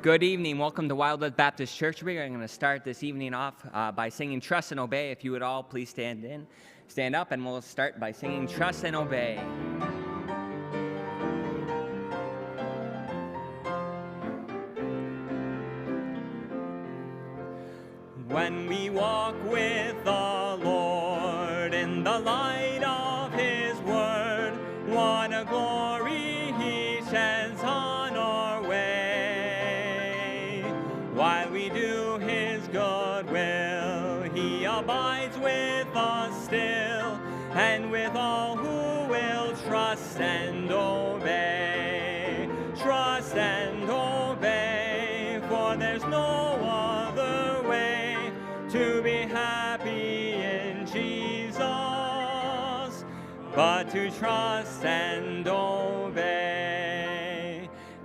Good evening. Welcome to Wildwood Baptist Church. We're going to start this evening off by singing Trust and Obey. If you would all please stand up, and we'll start by singing Trust and Obey. When we walk with the Lord in the light of His word, what a glory He sheds on our way. While we do His good will, He abides with us still, and with all who will trust and obey. Trust and obey, for there's no other way to be happy in Jesus, but to trust and obey.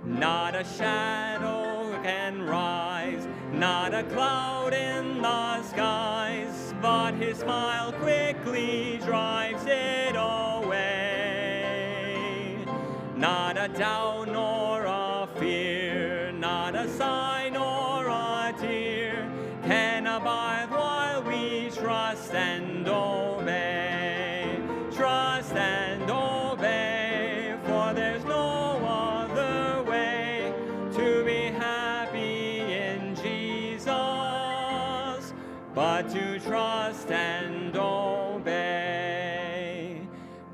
Not a shadow can rise, not a cloud in the skies, but His smile quickly drives it away. Not a doubt nor a fear, not a sigh nor a tear can abide while we trust and obey. Trust and obey, for there's no other way to be happy in Jesus, but to trust and obey.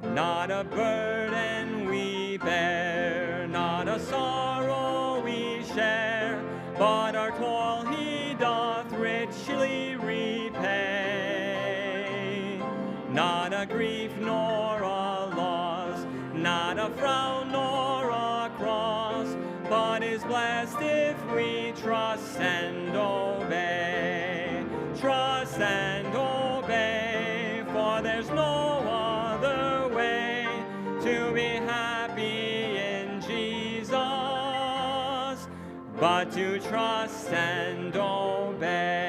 Not a burden we bear, not a sorrow we share, but our toil He doth richly repay. Not a grief nor a loss, not a frown nor a cross, but is blessed if we trust and obey. Trust and obey, for there's no other way to be happy in Jesus, but to trust and obey.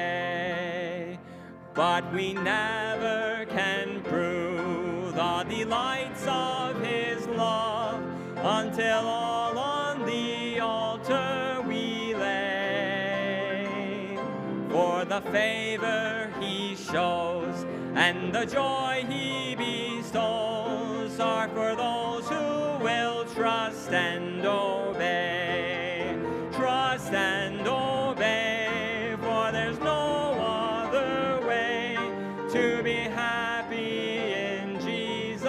But we never can prove the delights of His love until all on the altar we lay. For the favor He shows and the joy He bestows are for those who will trust and obey. Trust and obey, for there's no other way to be happy in Jesus,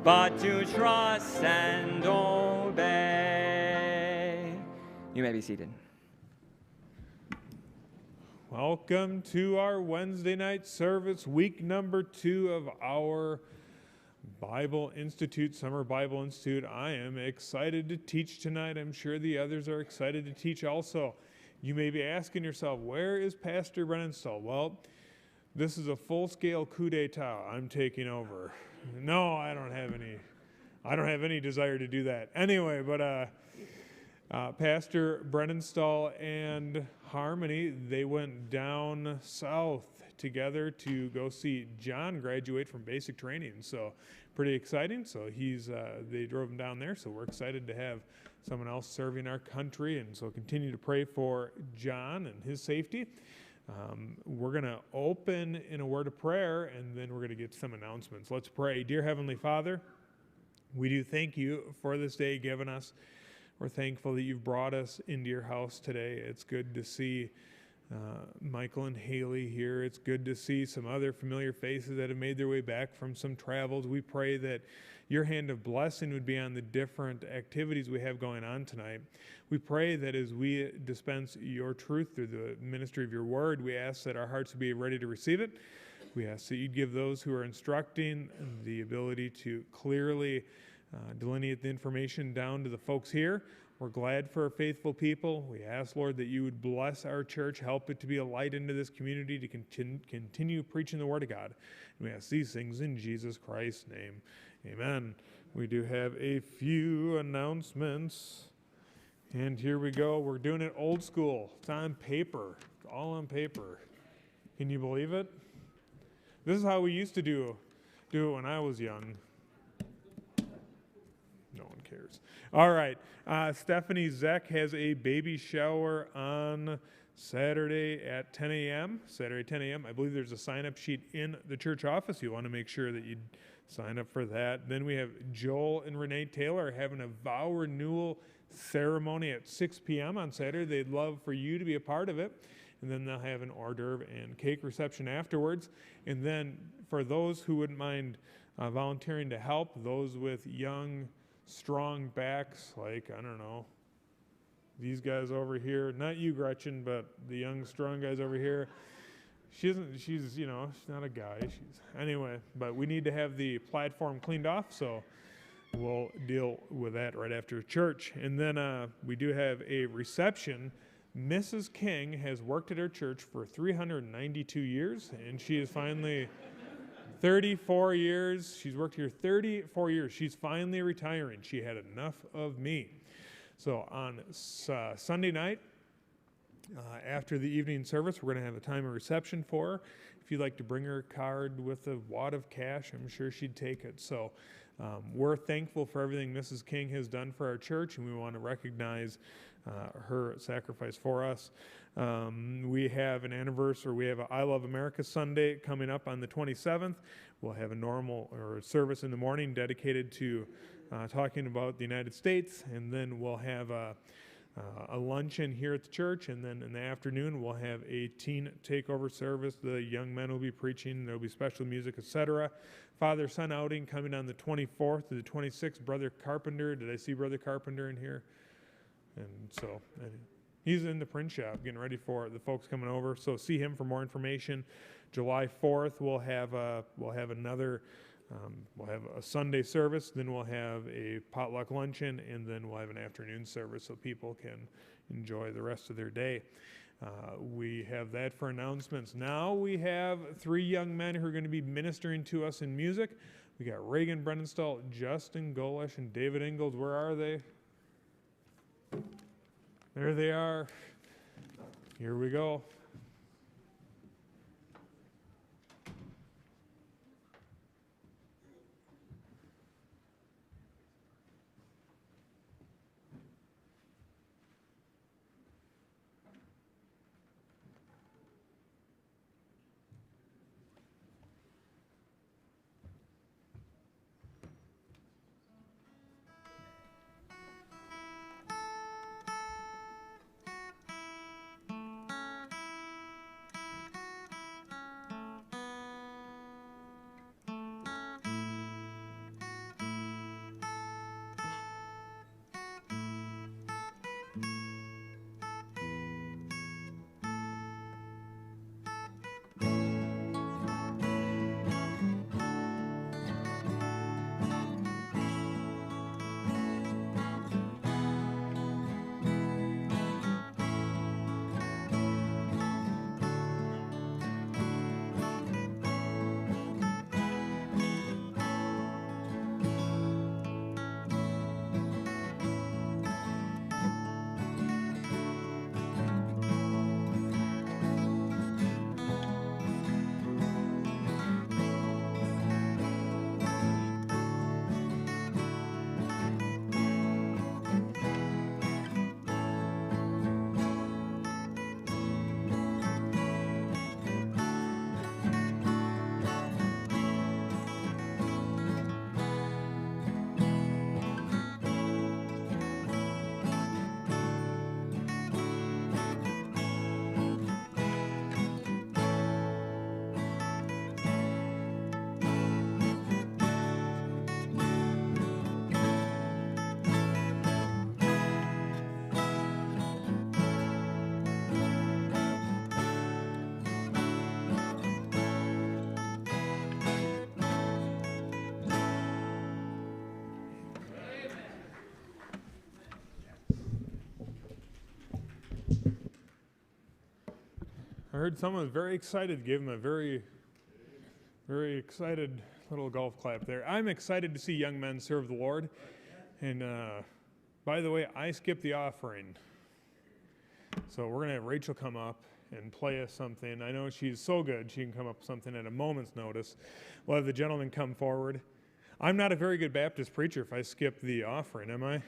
but to trust and obey. You may be seated. Welcome to our Wednesday night service, week number 2 of our Bible Institute, Summer Bible Institute. I am excited to teach tonight. I'm sure the others are excited to teach also. You may be asking yourself, where is Pastor Brennenstall? Well, this is a full-scale coup d'etat. I'm taking over. No, I don't have any desire to do that. Anyway, but Pastor Brennenstall and Harmony, they went down south together to go see John graduate from basic training. So pretty exciting. So they drove him down there. So we're excited to have someone else serving our country. And so continue to pray for John and his safety. We're going to open in a word of prayer, and then we're going to get some announcements. Let's pray. Dear Heavenly Father, we do thank you for this day given us. We're thankful that you've brought us into your house today. It's good to see Michael and Haley here. It's good to see some other familiar faces that have made their way back from some travels. We pray that your hand of blessing would be on the different activities we have going on tonight. We pray that as we dispense your truth through the ministry of your word, we ask that our hearts would be ready to receive it. We ask that you'd give those who are instructing the ability to clearly delineate the information down to the folks here. We're glad for our faithful people. We ask, Lord, that you would bless our church, help it to be a light into this community, to continue preaching the word of God. And we ask these things in Jesus Christ's name. Amen. We do have a few announcements. And here we go. We're doing it old school. It's on paper. It's all on paper. Can you believe it? This is how we used to do it when I was young. No one cares? All right. Stephanie Zeck has a baby shower on Saturday at 10 a.m. Saturday 10 a.m. I believe there's a sign-up sheet in the church office. You want to make sure that you sign up for that. Then we have Joel and Renee Taylor having a vow renewal ceremony at 6 p.m. on Saturday. They'd love for you to be a part of it. And then they'll have an hors d'oeuvre and cake reception afterwards. And then for those who wouldn't mind volunteering to help, those with young, strong backs, like, I don't know, these guys over here, not you, Gretchen, but the young, strong guys over here. She's not a guy. Anyway, but we need to have the platform cleaned off, so we'll deal with that right after church. And then we do have a reception. Mrs. King has worked at our church for 392 years, and she is finally 34 years. She's worked here 34 years. She's finally retiring. She had enough of me. So on Sunday night, after the evening service, we're going to have a time of reception for her. If you'd like to bring her a card with a wad of cash, I'm sure she'd take it. So we're thankful for everything Mrs. King has done for our church, and we want to recognize her sacrifice for us. We have an anniversary. We have an I Love America Sunday coming up on the 27th. We'll have a normal service in the morning dedicated to talking about the United States, and then we'll have a luncheon here at the church, and then in the afternoon we'll have a teen takeover service. The young men will be preaching. There will be special music, etc. Father-son outing coming on the 24th to the 26th. Brother Carpenter, did I see Brother Carpenter in here? And so he's in the print shop getting ready for the folks coming over. So see him for more information. July 4th we'll have another. We'll have a Sunday service, then we'll have a potluck luncheon, and then we'll have an afternoon service so people can enjoy the rest of their day. We have that for announcements. Now we have 3 young men who are going to be ministering to us in music. We got Reagan Brenenstall, Justin Golish, and David Ingalls. Where are they? There they are. Here we go. I heard someone was very excited. Gave him a very, very excited little golf clap there. I'm excited to see young men serve the Lord. And by the way, I skipped the offering. So we're going to have Rachel come up and play us something. I know she's so good, she can come up with something at a moment's notice. We'll have the gentleman come forward. I'm not a very good Baptist preacher if I skip the offering, am I?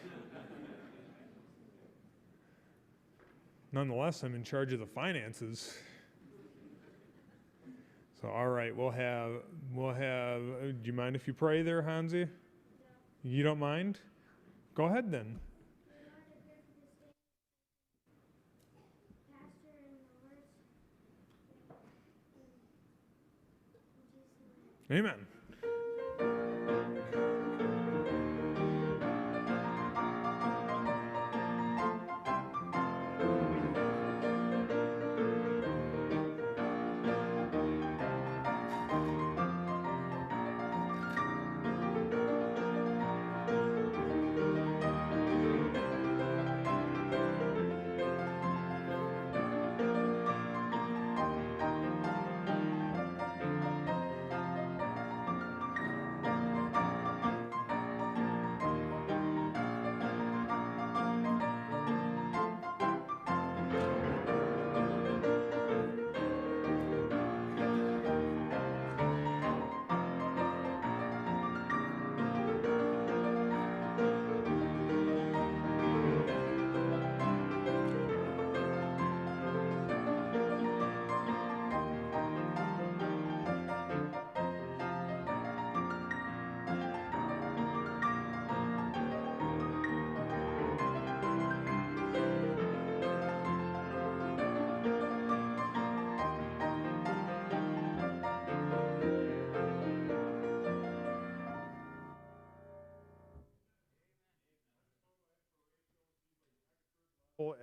Nonetheless, I'm in charge of the finances. So, all right, we'll have, do you mind if you pray there, Hansi? You don't mind? Go ahead then. Amen.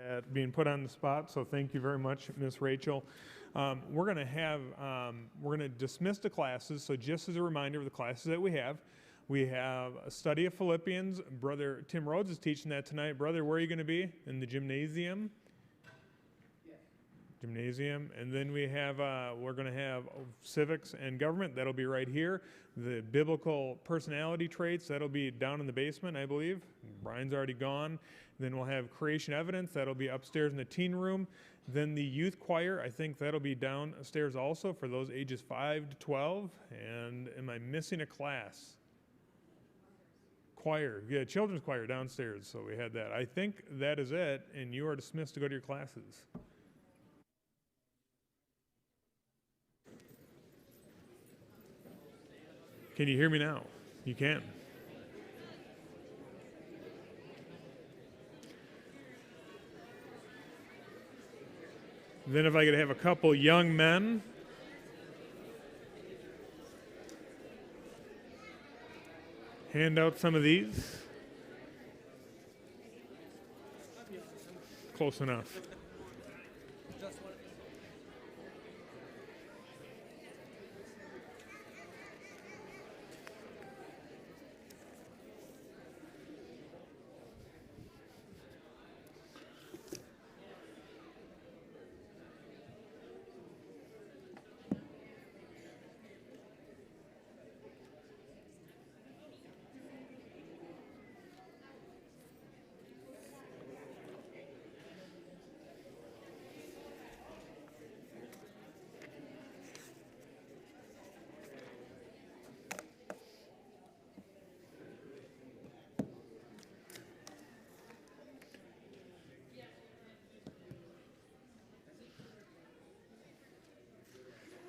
At being put on the spot, so thank you very much, Miss Rachel. We're going to dismiss the classes. So just as a reminder of the classes that we have a study of Philippians. Brother Tim Rhodes is teaching that tonight. Brother, where are you going to be? In the gymnasium? Yes. Gymnasium, and then we're going to have civics and government. That'll be right here. The biblical personality traits, that'll be down in the basement, I believe. Brian's already gone. Then we'll have creation evidence. That'll be upstairs in the teen room. Then the youth choir, I think that'll be downstairs also for those ages 5 to 12. And am I missing a class? Choir. Yeah, children's choir downstairs. So we had that. I think that is it, and you are dismissed to go to your classes. Can you hear me now? You can. Then if I could have a couple young men. Hand out some of these. Close enough.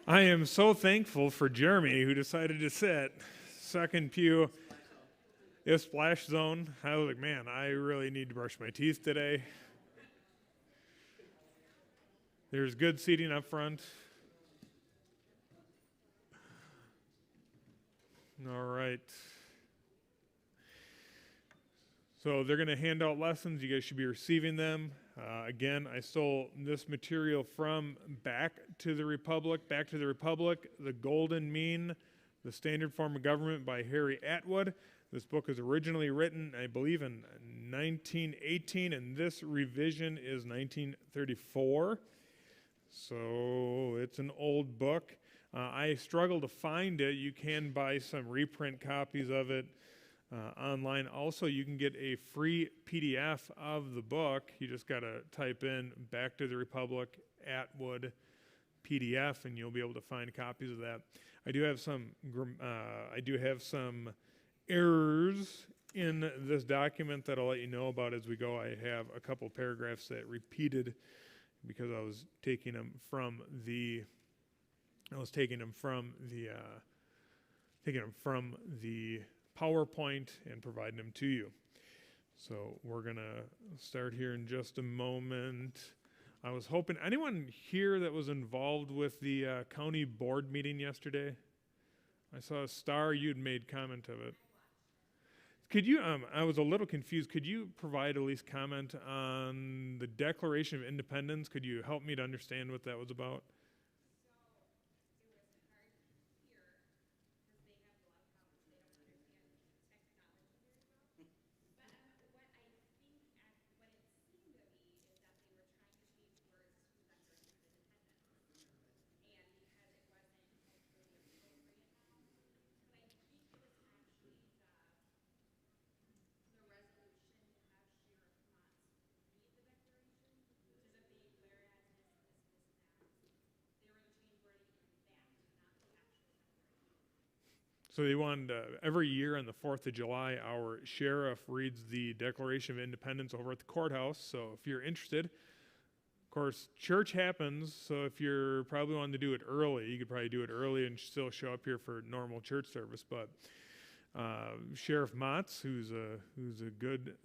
I am so thankful for Jeremy, who decided to sit second pew, this splash zone. I was like, man, I really need to brush my teeth today. There's good seating up front. All right. So they're going to hand out lessons. You guys should be receiving them. Again, I stole this material from Back to the Republic, The Golden Mean, The Standard Form of Government by Harry Atwood. This book was originally written, I believe, in 1918, and this revision is 1934. So it's an old book. I struggle to find it. You can buy some reprint copies of it online. Also, you can get a free PDF of the book. You just got to type in Back to the Republic Atwood PDF, and you'll be able to find copies of that. I do have some errors in this document that I'll let you know about as we go. I have a couple paragraphs that repeated because I was taking them from the PowerPoint and providing them to you. So we're gonna start here in just a moment. I was hoping anyone here that was involved with the county board meeting yesterday. I saw a star. You'd made comment of it. Could you? I was a little confused. Could you provide at least comment on the Declaration of Independence? Could you help me to understand what that was about? So they wanted, every year on the 4th of July, our sheriff reads the Declaration of Independence over at the courthouse. So if you're interested, of course, church happens, so if you're probably wanting to do it early, you could probably do it early and still show up here for normal church service. But Sheriff Motz, who's a good,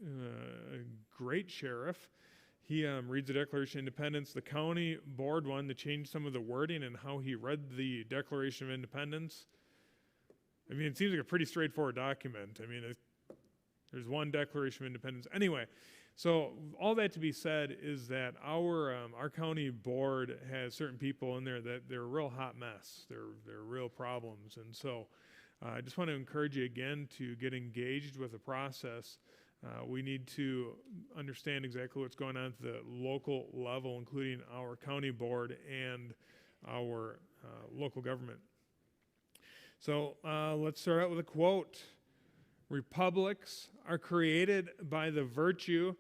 great sheriff, he reads the Declaration of Independence. The county board wanted to change some of the wording and how he read the Declaration of Independence. I mean, it seems like a pretty straightforward document. I mean, there's one Declaration of Independence. Anyway, so all that to be said is that our county board has certain people in there that they're a real hot mess. They're real problems. And so I just want to encourage you again to get engaged with the process. We need to understand exactly what's going on at the local level, including our county board and our local government. So let's start out with a quote. Republics are created by the virtue,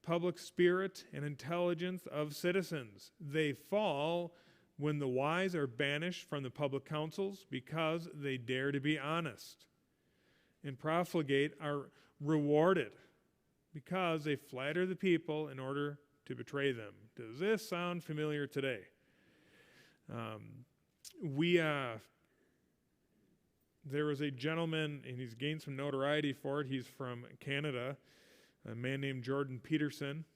public spirit, and intelligence of citizens. They fall when the wise are banished from the public councils because they dare to be honest. And profligate are rewarded because they flatter the people in order to betray them. Does this sound familiar today? There was a gentleman, and he's gained some notoriety for it. He's from Canada, a man named Jordan Peterson.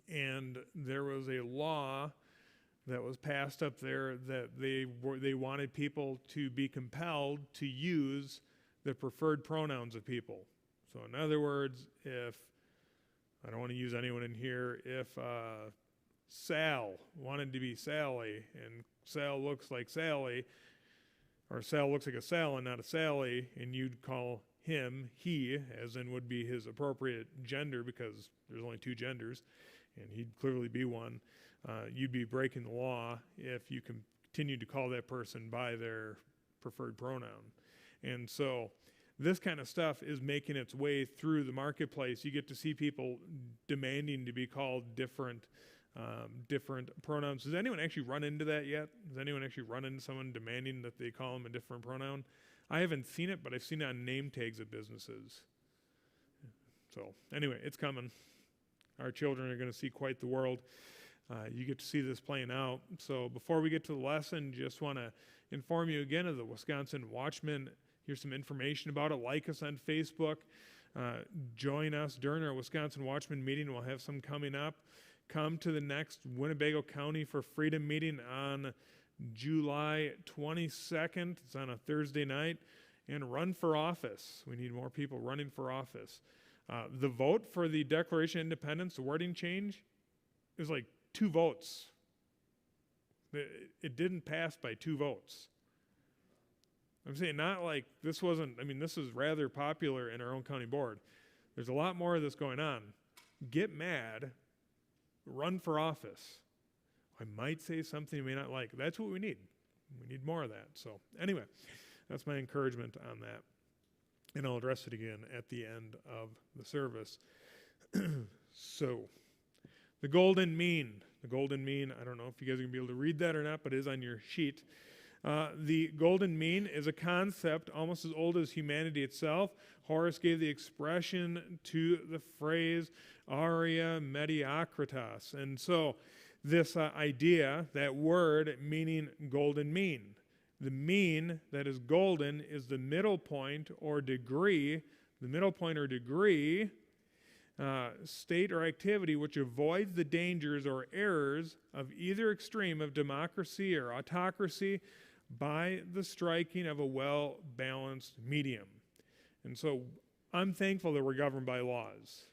And there was a law that was passed up there that they wanted people to be compelled to use the preferred pronouns of people. So in other words, if, I don't want to use anyone in here, if Sal wanted to be Sally and Sal looks like Sally, or Sal looks like a Sal and not a Sally, and you'd call him he, as in would be his appropriate gender because there's only two genders, and he'd clearly be one. You'd be breaking the law if you continued to call that person by their preferred pronoun. And so this kind of stuff is making its way through the marketplace. You get to see people demanding to be called different pronouns. Does anyone actually run into that yet? Does anyone actually run into someone demanding that they call them a different pronoun? I haven't seen it, but I've seen it on name tags at businesses. So anyway, it's coming. Our children are going to see quite the world. You get to see this playing out. So before we get to the lesson, just want to inform you again of the Wisconsin Watchman. Here's some information about it. Like us on Facebook. Join us during our Wisconsin Watchman meeting. We'll have some coming up. Come to the next Winnebago County for Freedom meeting on July 22nd. It's on a Thursday night. And run for office. We need more people running for office. The vote for the Declaration of Independence, the wording change, is like 2 votes. It didn't pass by 2 votes. I'm saying not like this wasn't, I mean, this is rather popular in our own county board. There's a lot more of this going on. Get mad. Run for office. I might say something you may not like. That's what we need. We need more of that. So anyway, that's my encouragement on that. And I'll address it again at the end of the service. So, the golden mean. The golden mean, I don't know if you guys are going to be able to read that or not, but it is on your sheet. The golden mean is a concept almost as old as humanity itself. Horace gave the expression to the phrase aurea mediocritas. And so this idea, that word meaning golden mean. The mean that is golden is the middle point or degree, state or activity which avoids the dangers or errors of either extreme of democracy or autocracy by the striking of a well-balanced medium. And so I'm thankful that we're governed by laws.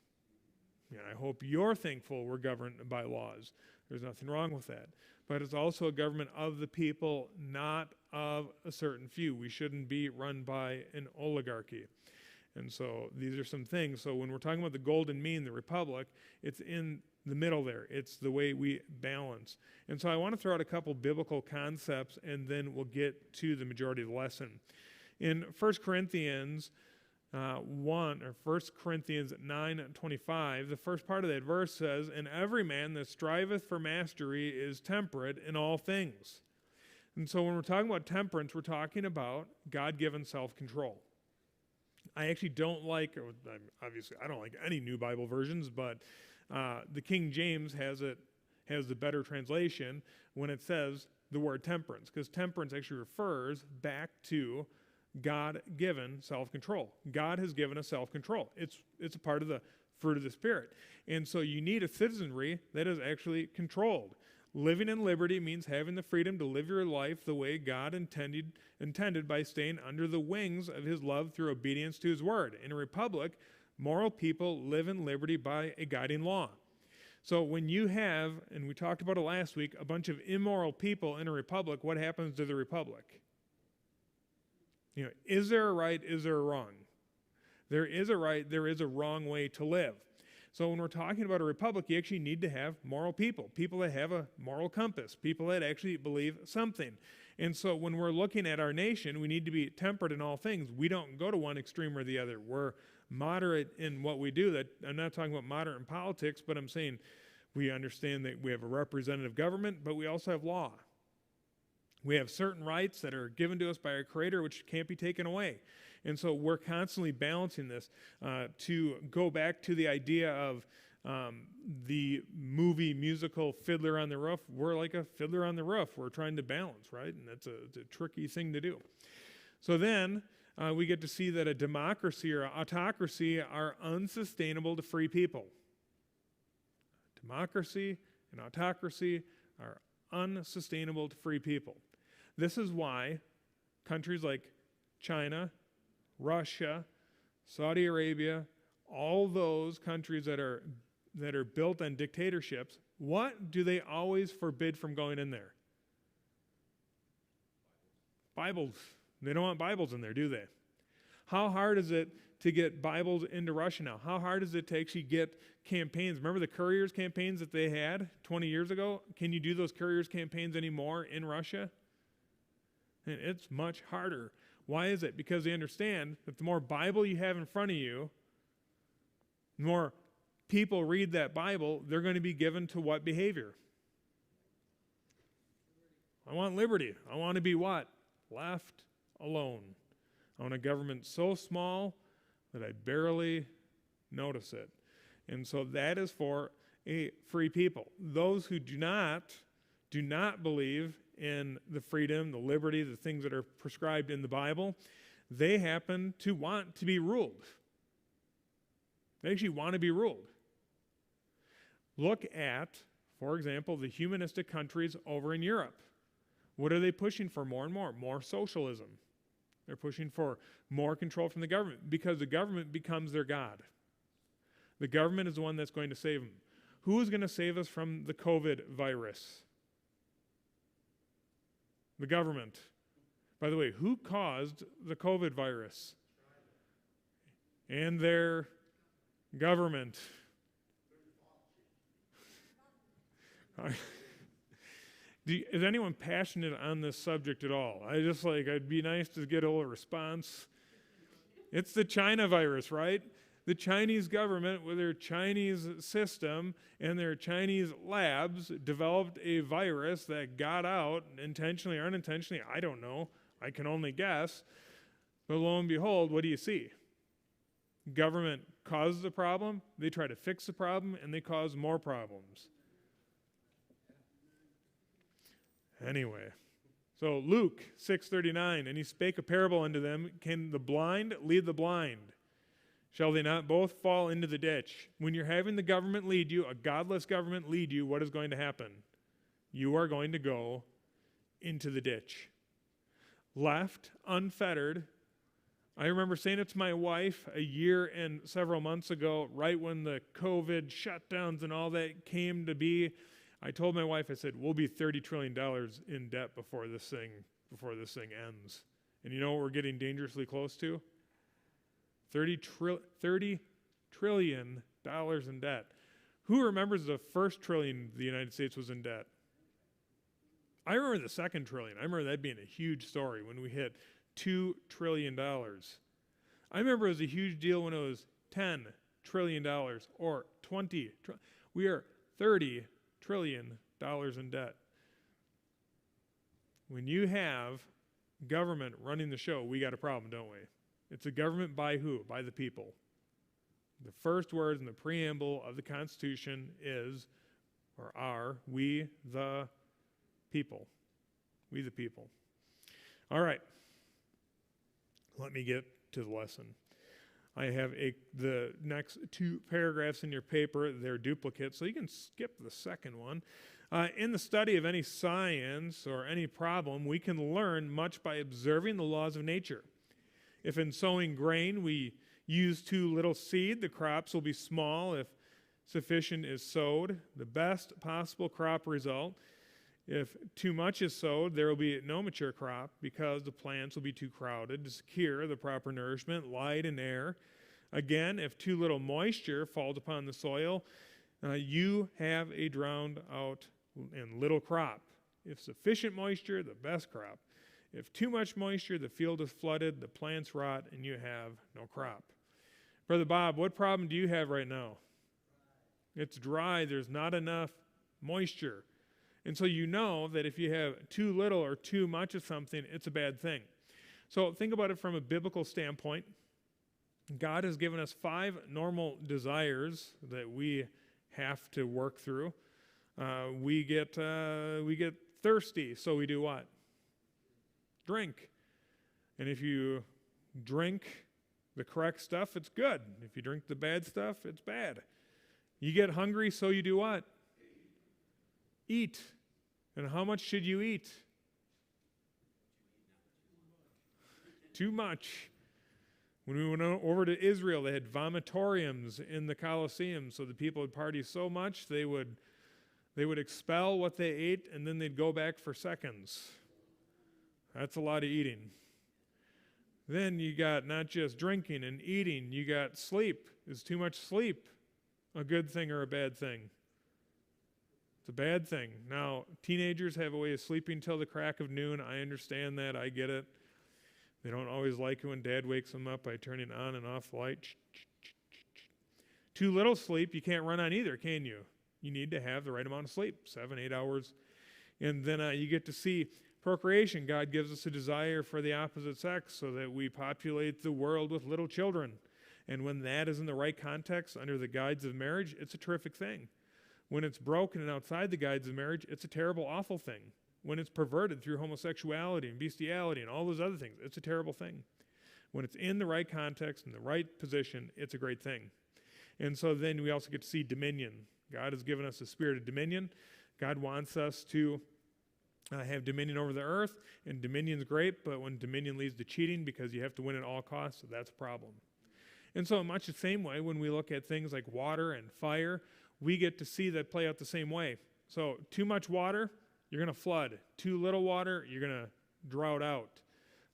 And I hope you're thankful we're governed by laws. There's nothing wrong with that. But it's also a government of the people, not of a certain few. We shouldn't be run by an oligarchy. And so these are some things. So when we're talking about the golden mean, the republic, it's in the middle there. It's the way we balance. And so I want to throw out a couple biblical concepts, and then we'll get to the majority of the lesson. In 1 Corinthians 1 Corinthians 9:25, the first part of that verse says, "And every man that striveth for mastery is temperate in all things." And so when we're talking about temperance, we're talking about God-given self-control. I actually don't like, obviously I don't like any new Bible versions, but the King James has the better translation when it says the word temperance, because temperance actually refers back to God-given self-control. God has given us self-control. It's a part of the fruit of the Spirit. And so you need a citizenry that is actually controlled. Living in liberty means having the freedom to live your life the way God intended by staying under the wings of his love through obedience to his word. In a republic, moral people live in liberty by a guiding law. So when you have, and we talked about it last week, a bunch of immoral people in a republic, what happens to the republic? Is there a right? Is there a wrong? There is a right. There is a wrong way to live. So when we're talking about a republic, you actually need to have moral people, people that have a moral compass, people that actually believe something. And so when we're looking at our nation, we need to be temperate in all things. We don't go to one extreme or the other. We're moderate in what we do. That I'm not talking about moderate in politics, but I'm saying we understand that we have a representative government, but we also have law. We have certain rights that are given to us by our Creator, which can't be taken away. And so we're constantly balancing this. To go back to the idea of the movie musical Fiddler on the Roof, we're like a fiddler on the roof. We're trying to balance, right? And that's a tricky thing to do. So then we get to see that a democracy or autocracy are unsustainable to free people. Democracy and autocracy are unsustainable to free people. This is why countries like China, Russia, Saudi Arabia, all those countries that are built on dictatorships, what do they always forbid from going in there? Bibles. They don't want Bibles in there, do they? How hard is it to get Bibles into Russia now? How hard is it to actually get campaigns? Remember the couriers campaigns that they had 20 years ago? Can you do those couriers campaigns anymore in Russia? And it's much harder. Why is it? Because they understand that the more Bible you have in front of you, the more people read that Bible, they're going to be given to what behavior? I want liberty. I want to be what? Left alone. I want a government so small that I barely notice it. And so that is for a free people. Those who do not believe in the freedom, the liberty, the things that are prescribed in the Bible, they happen to want to be ruled. They actually want to be ruled. Look at, for example, the humanistic countries over in Europe. What are they pushing for more and more? More socialism. They're pushing for more control from the government because the government becomes their God. The government is the one that's going to save them. Who is going to save us from the COVID virus? The government. By the way, who caused the COVID virus? And their government. Is anyone passionate on this subject at all? I'd be nice to get a little response. It's the China virus, right? the Chinese government, with their Chinese system and their Chinese labs, developed a virus that got out, intentionally or unintentionally, I don't know, I can only guess. But lo and behold, what do you see? Government causes a problem, they try to fix the problem, and they cause more problems. Anyway, so Luke 6:39, and he spake a parable unto them, can the blind lead the blind? Shall they not both fall into the ditch? When you're having the government lead you, a godless government lead you, what is going to happen? You are going to go into the ditch. Left, unfettered. I remember saying it to my wife a year and several months ago, right when the COVID shutdowns and all that came to be. I told my wife, I said, we'll be $30 trillion in debt before this thing ends. And you know what we're getting dangerously close to? $30 trillion in debt. Who remembers the first trillion the United States was in debt? I remember the second trillion. I remember that being a huge story when we hit $2 trillion. I remember it was a huge deal when it was $10 trillion or 20. We are $30 trillion in debt. When you have government running the show, we got a problem, don't we? It's a government by who? By the people. The first words in the preamble of the Constitution is, or are, we the people. We the people. All right. Let me get to the lesson. I have the next two paragraphs in your paper. They're duplicates, so you can skip the second one. In the study of any science or any problem, we can learn much by observing the laws of nature. If in sowing grain we use too little seed, the crops will be small. If sufficient is sowed, the best possible crop result. If too much is sowed, there will be no mature crop because the plants will be too crowded to secure the proper nourishment, light, and air. Again, if too little moisture falls upon the soil, you have a drowned out and little crop. If sufficient moisture, the best crop. If too much moisture, the field is flooded, the plants rot, and you have no crop. Brother Bob, what problem do you have right now? It's dry. There's not enough moisture. And so you know that if you have too little or too much of something, it's a bad thing. So think about it from a biblical standpoint. God has given us 5 normal desires that we have to work through. We get thirsty, so we do what? Drink. And if you drink the correct stuff, it's good. If you drink the bad stuff, it's bad. You get hungry, so you do what? Eat. And how much should you eat? Too much. When we went over to Israel, they had vomitoriums in the Colosseum, so the people would party so much they would expel what they ate, and then they'd go back for seconds. That's a lot of eating. Then you got not just drinking and eating, you got sleep. Is too much sleep a good thing or a bad thing? It's a bad thing. Now, teenagers have a way of sleeping till the crack of noon. I understand that. I get it. They don't always like it when Dad wakes them up by turning on and off the light. Too little sleep, you can't run on either, can you? You need to have the right amount of sleep, 7, 8 hours. And then you get to see procreation. God gives us a desire for the opposite sex so that we populate the world with little children. And when that is in the right context, under the guides of marriage, it's a terrific thing. When it's broken and outside the guides of marriage, it's a terrible, awful thing. When it's perverted through homosexuality and bestiality and all those other things, it's a terrible thing. When it's in the right context, in the right position, it's a great thing. And so then we also get to see dominion. God has given us a spirit of dominion. God wants us to have dominion over the earth, and dominion's great, but when dominion leads to cheating because you have to win at all costs, that's a problem. And so in much the same way, when we look at things like water and fire, we get to see that play out the same way. So too much water, you're going to flood. Too little water, you're going to drought out.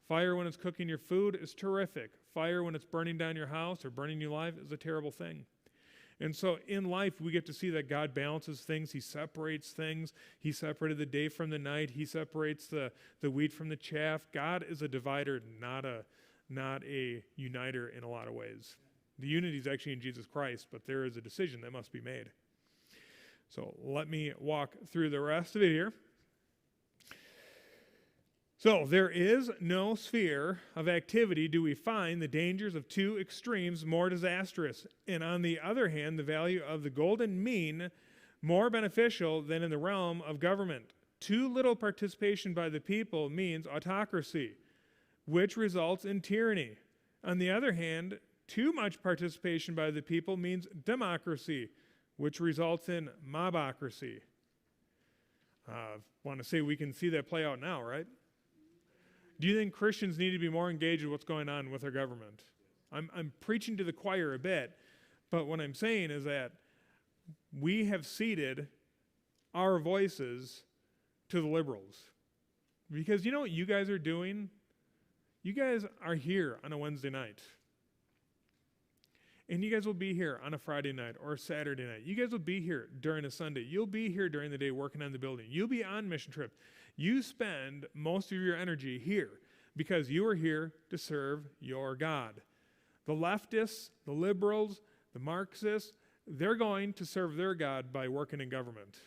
Fire when it's cooking your food is terrific. Fire when it's burning down your house or burning you alive is a terrible thing. And so in life, we get to see that God balances things. He separates things. He separated the day from the night. He separates the wheat from the chaff. God is a divider, not a uniter in a lot of ways. The unity is actually in Jesus Christ, but there is a decision that must be made. So let me walk through the rest of it here. So there is no sphere of activity do we find the dangers of two extremes more disastrous, and on the other hand, the value of the golden mean more beneficial than in the realm of government. Too little participation by the people means autocracy, which results in tyranny. On the other hand, too much participation by the people means democracy, which results in mobocracy. I want to say we can see that play out now, right? Do you think Christians need to be more engaged with what's going on with our government? I'm preaching to the choir a bit, but what I'm saying is that we have ceded our voices to the liberals. Because you know what you guys are doing? You guys are here on a Wednesday night. And you guys will be here on a Friday night or a Saturday night. You guys will be here during a Sunday. You'll be here during the day working on the building. You'll be on mission trips. You spend most of your energy here because you are here to serve your God. The leftists, the liberals, the Marxists, they're going to serve their God by working in government.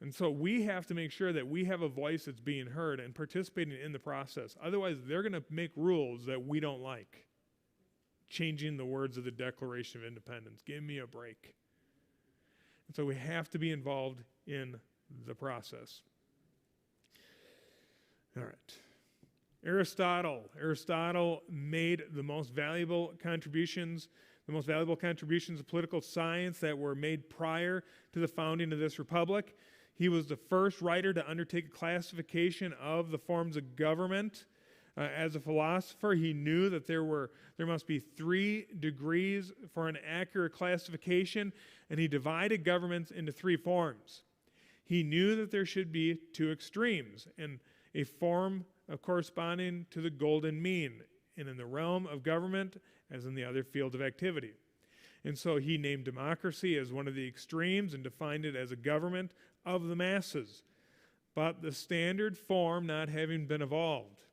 And so we have to make sure that we have a voice that's being heard and participating in the process. Otherwise, they're going to make rules that we don't like. Changing the words of the Declaration of Independence. Give me a break. And so we have to be involved in the process. All right. Aristotle made the most valuable contributions of political science that were made prior to the founding of this republic. He was the first writer to undertake a classification of the forms of government. As a philosopher, he knew that there must be 3 degrees for an accurate classification, and he divided governments into 3 forms. He knew that there should be 2 extremes, and a form corresponding to the golden mean, and in the realm of government as in the other field of activity. And so he named democracy as one of the extremes and defined it as a government of the masses, but the standard form not having been evolved.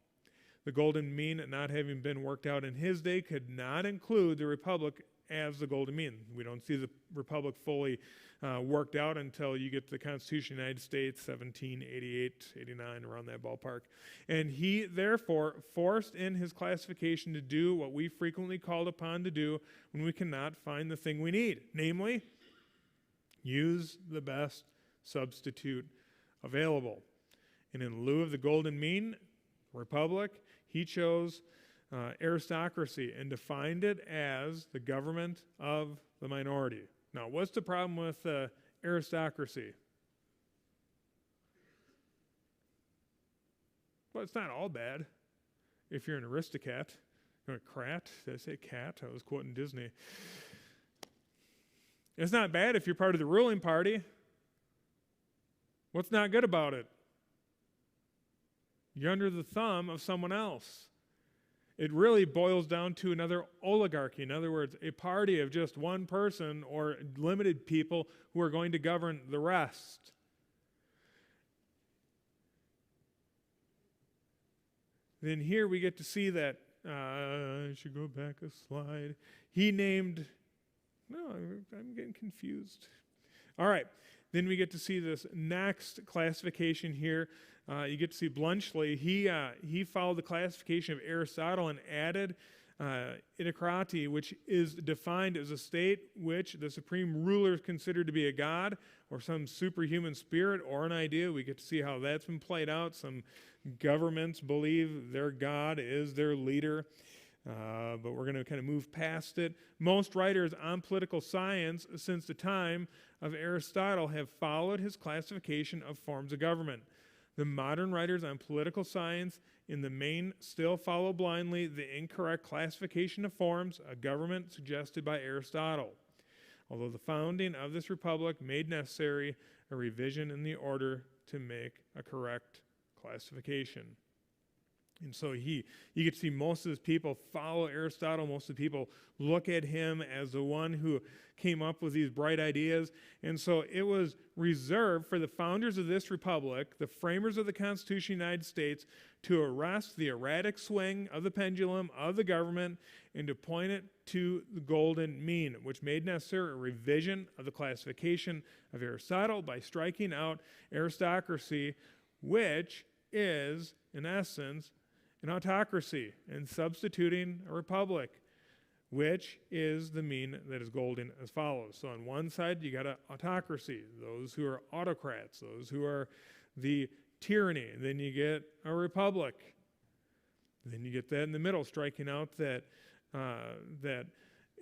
The golden mean not having been worked out in his day could not include the republic as the golden mean. We don't see the republic fully worked out until you get to the Constitution of the United States, 1788, 89, around that ballpark. And he, therefore, forced in his classification to do what we frequently called upon to do when we cannot find the thing we need, namely, use the best substitute available. And in lieu of the golden mean, republic, he chose aristocracy and defined it as the government of the minority. Now, what's the problem with aristocracy? Well, it's not all bad if you're an aristocrat. Or a crat. Did I say cat? I was quoting Disney. It's not bad if you're part of the ruling party. What's not good about it? You're under the thumb of someone else. It really boils down to another oligarchy. In other words, a party of just one person or limited people who are going to govern the rest. Then here we get to see that, I should go back a slide. He named, no, I'm getting confused. All right, then we get to see this next classification here. You get to see Bluntschli. He followed the classification of Aristotle and added autocracy, which is defined as a state which the supreme ruler is considered to be a god or some superhuman spirit or an idea. We get to see how that's been played out. Some governments believe their god is their leader, but we're going to kind of move past it. Most writers on political science since the time of Aristotle have followed his classification of forms of government. The modern writers on political science in the main still follow blindly the incorrect classification of forms of government suggested by Aristotle, although the founding of this republic made necessary a revision in the order to make a correct classification. And so you get to see most of his people follow Aristotle. Most of the people look at him as the one who came up with these bright ideas. And so it was reserved for the founders of this republic, the framers of the Constitution of the United States, to arrest the erratic swing of the pendulum of the government and to point it to the golden mean, which made necessary a revision of the classification of Aristotle by striking out aristocracy, which is, in essence, an autocracy, and substituting a republic, which is the mean that is golden as follows. So on one side, you got an autocracy, those who are autocrats, those who are the tyranny. Then you get a republic. Then you get that in the middle, striking out that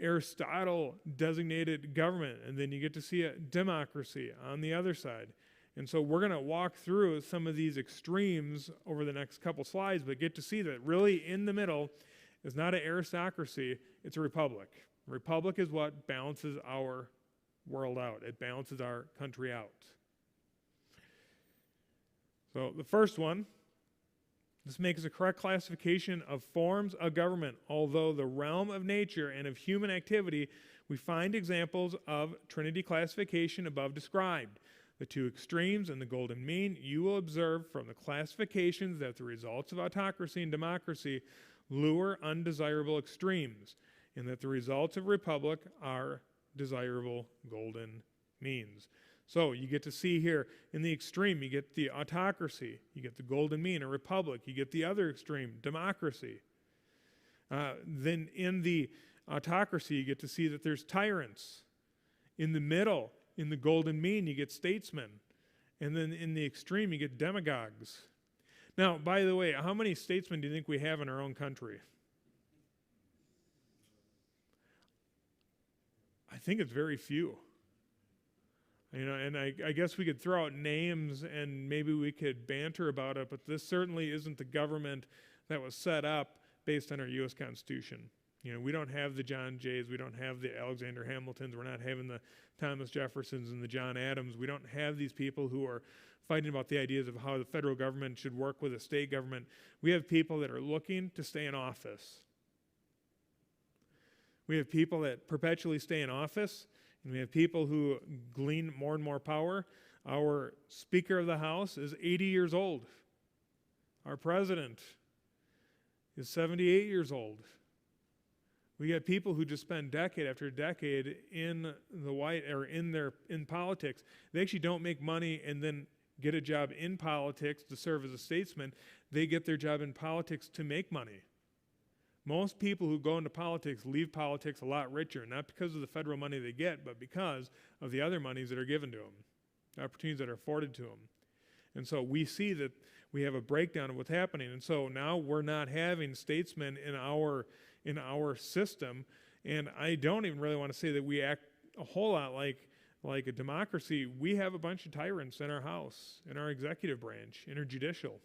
Aristotle designated government. And then you get to see a democracy on the other side. And so we're going to walk through some of these extremes over the next couple slides, but get to see that really in the middle is not an aristocracy, it's a republic. A republic is what balances our world out. It balances our country out. So the first one, this makes a correct classification of forms of government. Although the realm of nature and of human activity, we find examples of Trinity classification above described. The two extremes and the golden mean, you will observe from the classifications that the results of autocracy and democracy lure undesirable extremes, and that the results of republic are desirable golden means. So you get to see here in the extreme, you get the autocracy, you get the golden mean, a republic, you get the other extreme, democracy. Then in the autocracy, you get to see that there's tyrants. In the middle, in the golden mean, you get statesmen. And then in the extreme, you get demagogues. Now, by the way, how many statesmen do you think we have in our own country? I think it's very few. You know, and I guess we could throw out names and maybe we could banter about it, but this certainly isn't the government that was set up based on our U.S. Constitution. You know, we don't have the John Jays, we don't have the Alexander Hamiltons, we're not having the Thomas Jeffersons and the John Adams. We don't have these people who are fighting about the ideas of how the federal government should work with the state government. We have people that are looking to stay in office. We have people that perpetually stay in office, and we have people who glean more and more power. Our Speaker of the House is 80 years old. Our President is 78 years old. We got people who just spend decade after decade in the White or in politics. They actually don't make money and then get a job in politics to serve as a statesman. They get their job in politics to make money. Most people who go into politics leave politics a lot richer, not because of the federal money they get, but because of the other monies that are given to them, the opportunities that are afforded to them. And so we see that we have a breakdown of what's happening. And so now we're not having statesmen in our system. And I don't even really want to say that we act a whole lot like a democracy. We have a bunch of tyrants in our House, in our executive branch, in our judicial.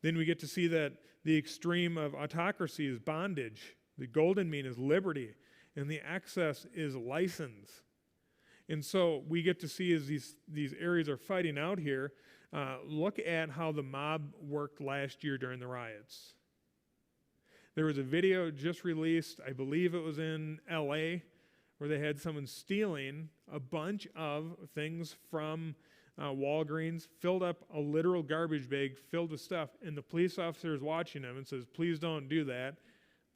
Then we get to see that the extreme of autocracy is bondage. The golden mean is liberty. And the excess is license. And so we get to see as these areas are fighting out here, look at how the mob worked last year during the riots. There was a video just released, I believe it was in LA, where they had someone stealing a bunch of things from Walgreens, filled up a literal garbage bag filled with stuff, and the police officer is watching him and says, "Please don't do that."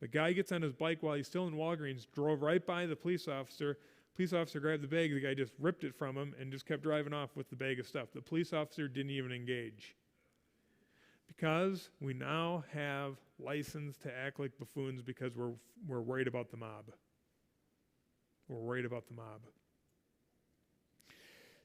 The guy gets on his bike while he's still in Walgreens, drove right by the police officer. Police officer grabbed the bag, the guy just ripped it from him and just kept driving off with the bag of stuff. The police officer didn't even engage. Because we now have license to act like buffoons because we're worried about the mob. We're worried about the mob.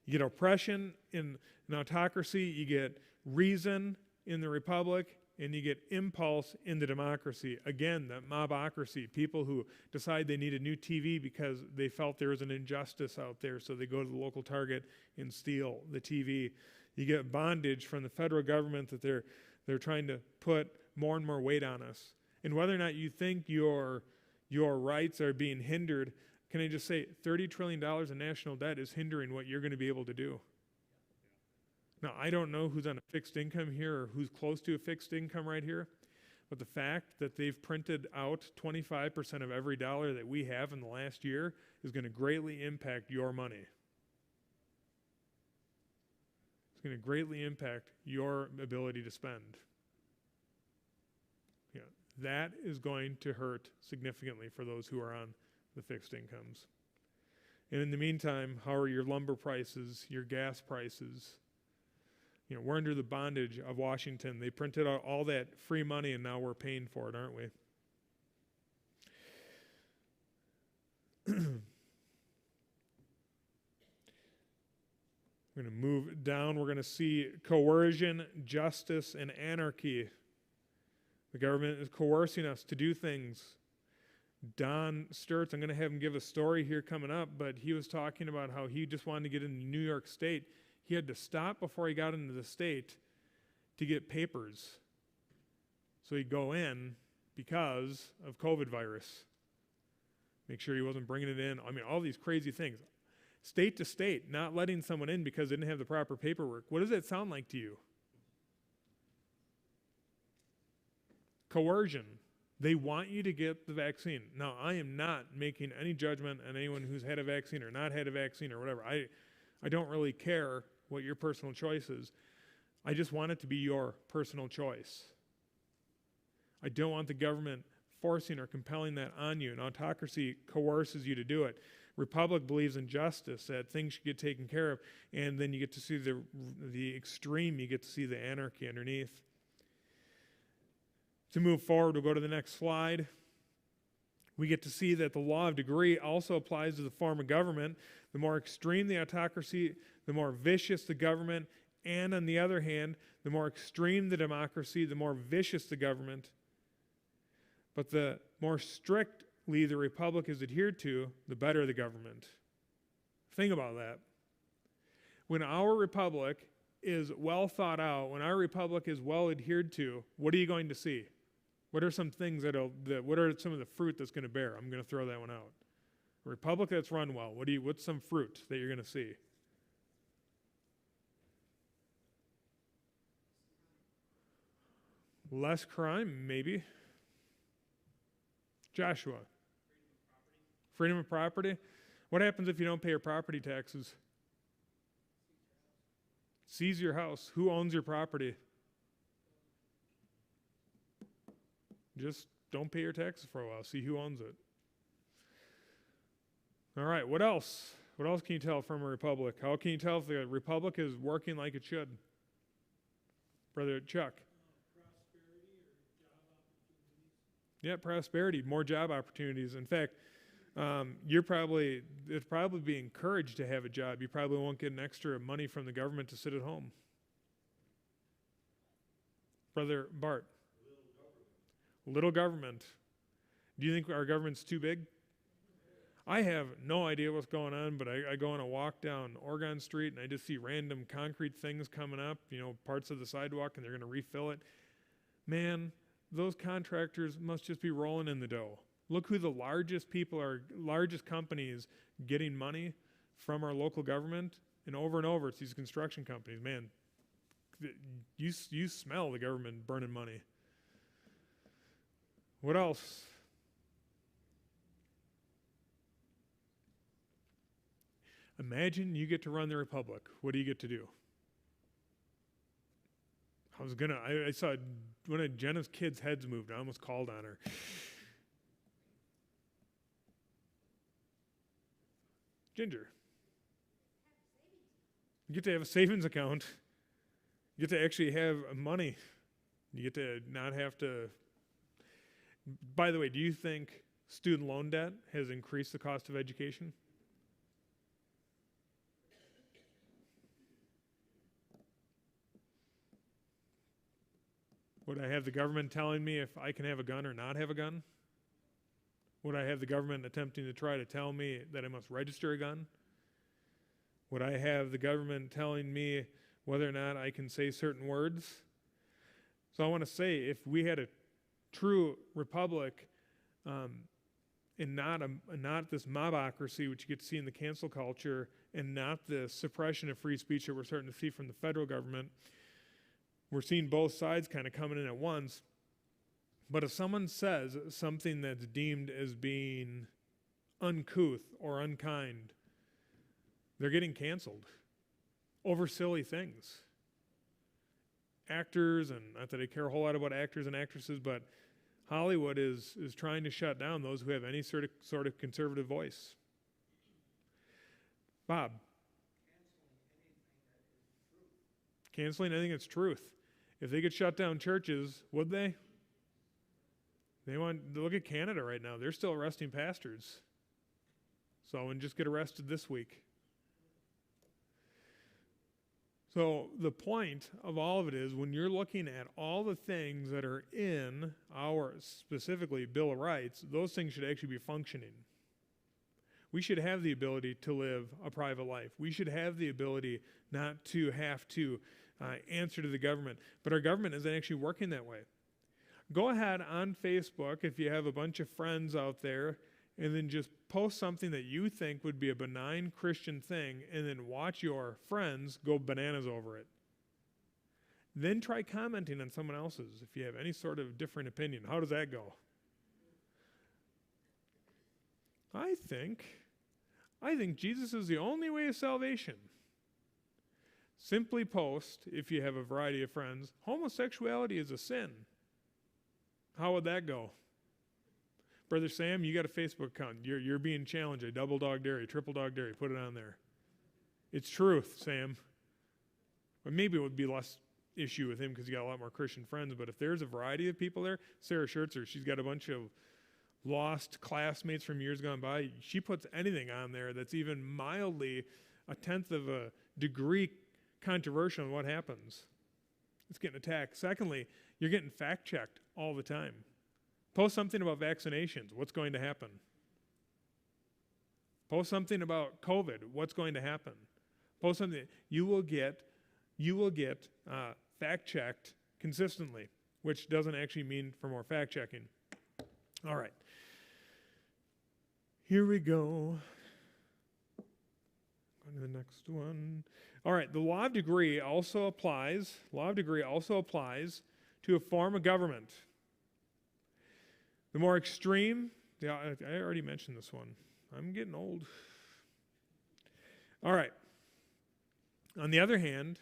You get oppression in an autocracy, you get reason in the republic, and you get impulse in the democracy. Again, the mobocracy, people who decide they need a new TV because they felt there was an injustice out there, so they go to the local Target and steal the TV. You get bondage from the federal government that they're trying to put more and more weight on us. And whether or not you think your rights are being hindered, can I just say $30 trillion in national debt is hindering what you're going to be able to do? Now, I don't know who's on a fixed income here or who's close to a fixed income right here, but the fact that they've printed out 25% of every dollar that we have in the last year is going to greatly impact your money. It's going to greatly impact your ability to spend. Yeah, that is going to hurt significantly for those who are on the fixed incomes. And in the meantime, how are your lumber prices, your gas prices? We're under the bondage of Washington. They printed out all that free money and now we're paying for it, aren't we? We're going to move down. We're going to see coercion, justice, and anarchy. The government is coercing us to do things. Don Sturtz, I'm going to have him give a story here coming up, but he was talking about how he just wanted to get into New York State. He had to stop before he got into the state to get papers. So he'd go in because of COVID virus. Make sure he wasn't bringing it in. I mean, all these crazy things. State to state, not letting someone in because they didn't have the proper paperwork. What does that sound like to you? Coercion. They want you to get the vaccine. Now, I am not making any judgment on anyone who's had a vaccine or not had a vaccine or whatever. I don't really care what your personal choice is. I just want it to be your personal choice. I don't want the government forcing or compelling that on you. An autocracy coerces you to do it. Republic believes in justice, that things should get taken care of, and then you get to see the extreme, you get to see the anarchy underneath. To move forward, we'll go to the next slide. We get to see that the law of degree also applies to the form of government. The more extreme the autocracy, the more vicious the government, and on the other hand, the more extreme the democracy, the more vicious the government. But the more strictly the republic is adhered to, the better the government. Think about that. When our republic is well thought out, when our republic is well adhered to, what are you going to see? What are some things what are some of the fruit that's going to bear? I'm going to throw that one out. A republic that's run well, what's some fruit that you're going to see? Less crime, maybe. Joshua. Freedom of property. What happens if you don't pay your property taxes? Seize your house. Who owns your property? Just don't pay your taxes for a while. See who owns it. All right, what else? What else can you tell from a republic? How can you tell if the republic is working like it should? Brother Chuck. Prosperity or job opportunities? Yeah, prosperity, more job opportunities. In fact, it'd probably be encouraged to have a job. You probably won't get an extra money from the government to sit at home. Brother Bart. Little government. Do you think our government's too big? I have no idea what's going on, but I go on a walk down Oregon Street and I just see random concrete things coming up, parts of the sidewalk, and they're going to refill it. Man, those contractors must just be rolling in the dough. Look who the largest companies getting money from our local government, and over it's these construction companies. Man, you smell the government burning money. What else? Imagine you get to run the republic. What do you get to do? I saw one of Jenna's kids' heads moved. I almost called on her. Ginger. You get to have a savings account. You get to actually have money. You get to not have to. By the way, do you think student loan debt has increased the cost of education? Would I have the government telling me if I can have a gun or not have a gun? Would I have the government attempting to try to tell me that I must register a gun? Would I have the government telling me whether or not I can say certain words? So I want to say, if we had a true republic, and not this mobocracy, which you get to see in the cancel culture, and not the suppression of free speech that we're starting to see from the federal government. We're seeing both sides kind of coming in at once. But if someone says something that's deemed as being uncouth or unkind, they're getting canceled over silly things. Actors, and not that I care a whole lot about actors and actresses, but Hollywood is trying to shut down those who have any sort of conservative voice. Bob. Canceling anything that's truth. If they could shut down churches, would they? They want to look at Canada right now. They're still arresting pastors. So, and just get arrested this week. So the point of all of it is, when you're looking at all the things that are in our, specifically, Bill of Rights, those things should actually be functioning. We should have the ability to live a private life. We should have the ability not to have to answer to the government. But our government isn't actually working that way. Go ahead on Facebook, if you have a bunch of friends out there, and then just post something that you think would be a benign Christian thing, and then watch your friends go bananas over it. Then try commenting on someone else's if you have any sort of different opinion. How does that go? I think Jesus is the only way of salvation. Simply post, if you have a variety of friends, homosexuality is a sin. How would that go? Brother Sam, you got a Facebook account. You're being challenged. A double dog dare, a triple dog dare. Put it on there. It's truth, Sam. But maybe it would be less issue with him because he got a lot more Christian friends. But if there's a variety of people there, Sarah Schertzer, she's got a bunch of lost classmates from years gone by. She puts anything on there that's even mildly a tenth of a degree controversial in what happens. It's getting attacked. Secondly, you're getting fact-checked all the time. Post something about vaccinations. What's going to happen? Post something about COVID. What's going to happen? Post something. You will get fact-checked consistently, which doesn't actually mean for more fact-checking. All right. Here we go. Go to the next one. All right. The law of degree also applies. Law of degree also applies to a form of government. The more extreme, I already mentioned this one. I'm getting old. All right. On the other hand,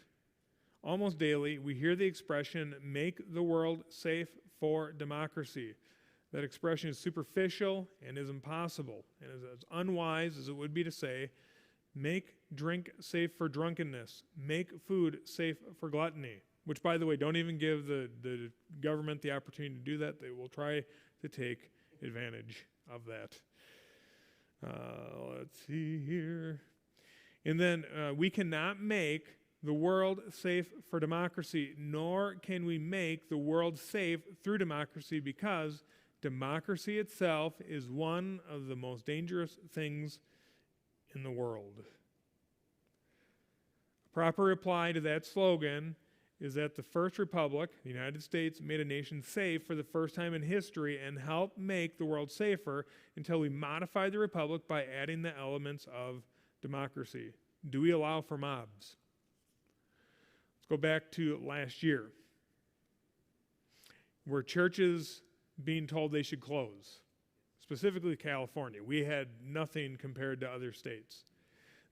almost daily, we hear the expression, make the world safe for democracy. That expression is superficial and is impossible, and is as unwise as it would be to say, make drink safe for drunkenness, make food safe for gluttony, which, by the way, don't even give the government the opportunity to do that. They will try to take advantage of that. Let's see here. And then we cannot make the world safe for democracy, nor can we make the world safe through democracy, because democracy itself is one of the most dangerous things in the world. A proper reply to that slogan is that the First Republic, the United States, made a nation safe for the first time in history and helped make the world safer until we modified the Republic by adding the elements of democracy. Do we allow for mobs? Let's go back to last year. Were churches being told they should close? Specifically California. We had nothing compared to other states.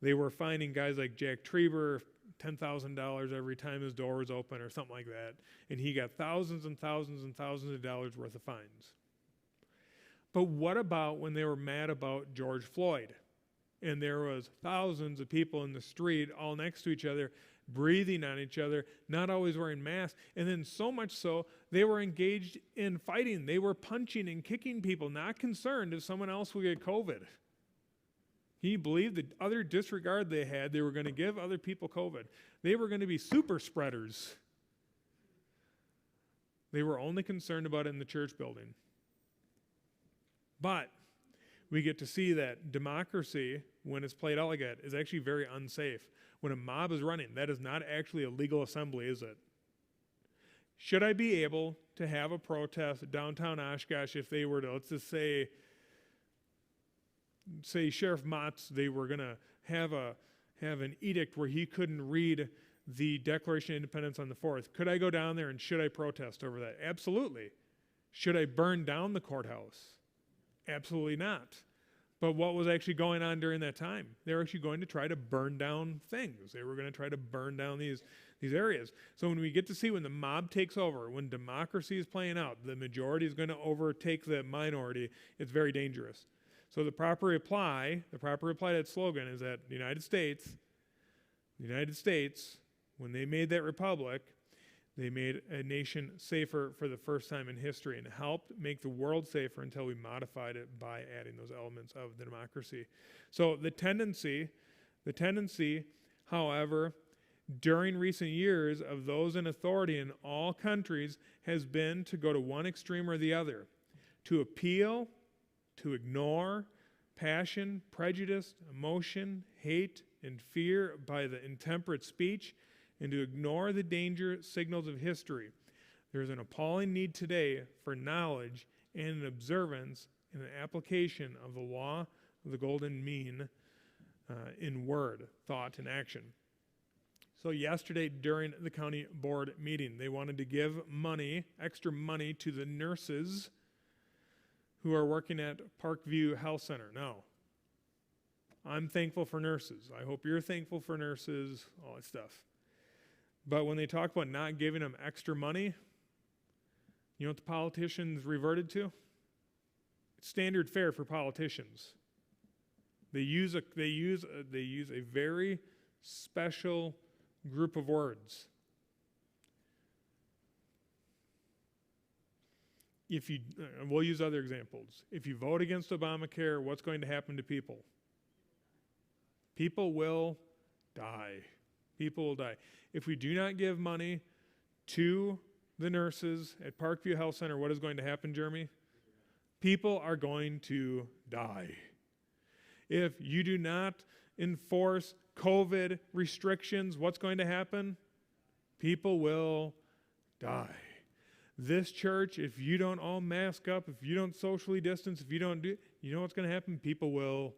They were fining guys like Jack Trieber $10,000 every time his door was open or something like that, and he got thousands and thousands and thousands of dollars worth of fines. But what about when they were mad about George Floyd, and there was thousands of people in the street all next to each other, breathing on each other, not always wearing masks, and then so much so they were engaged in fighting. They were punching and kicking people, not concerned if someone else would get COVID. He believed the other disregard they had, they were going to give other people COVID. They were going to be super spreaders. They were only concerned about it in the church building. But we get to see that democracy, when it's played out like that, is actually very unsafe. When a mob is running, that is not actually a legal assembly, is it? Should I be able to have a protest downtown Oshkosh if they were to, let's just say, say Sheriff Motts, they were going to have an edict where he couldn't read the Declaration of Independence on the 4th. Could I go down there and should I protest over that? Absolutely. Should I burn down the courthouse? Absolutely not. But what was actually going on during that time? They were actually going to try to burn down things. They were going to try to burn down these areas. So when we get to see when the mob takes over, when democracy is playing out, the majority is going to overtake the minority, it's very dangerous. So the proper reply to that slogan is that the United States, when they made that republic, they made a nation safer for the first time in history and helped make the world safer until we modified it by adding those elements of the democracy. So the tendency, however, during recent years of those in authority in all countries has been to go to one extreme or the other, to appeal, to ignore passion, prejudice, emotion, hate, and fear by the intemperate speech, and to ignore the danger signals of history. There's an appalling need today for knowledge and an observance and an application of the law of the golden mean in word, thought, and action. So yesterday during the county board meeting, they wanted to give extra money to the nurses who are working at Parkview Health Center. Now, I'm thankful for nurses. I hope you're thankful for nurses, all that stuff. But when they talk about not giving them extra money, you know what the politicians reverted to? It's standard fare for politicians. They use a very special group of words. We'll use other examples. If you vote against Obamacare, what's going to happen to people? People will die. People will die. If we do not give money to the nurses at Parkview Health Center, what is going to happen, Jeremy? People are going to die. If you do not enforce COVID restrictions, what's going to happen? People will die. This church, if you don't all mask up, if you don't socially distance, if you don't do, you know what's going to happen? People will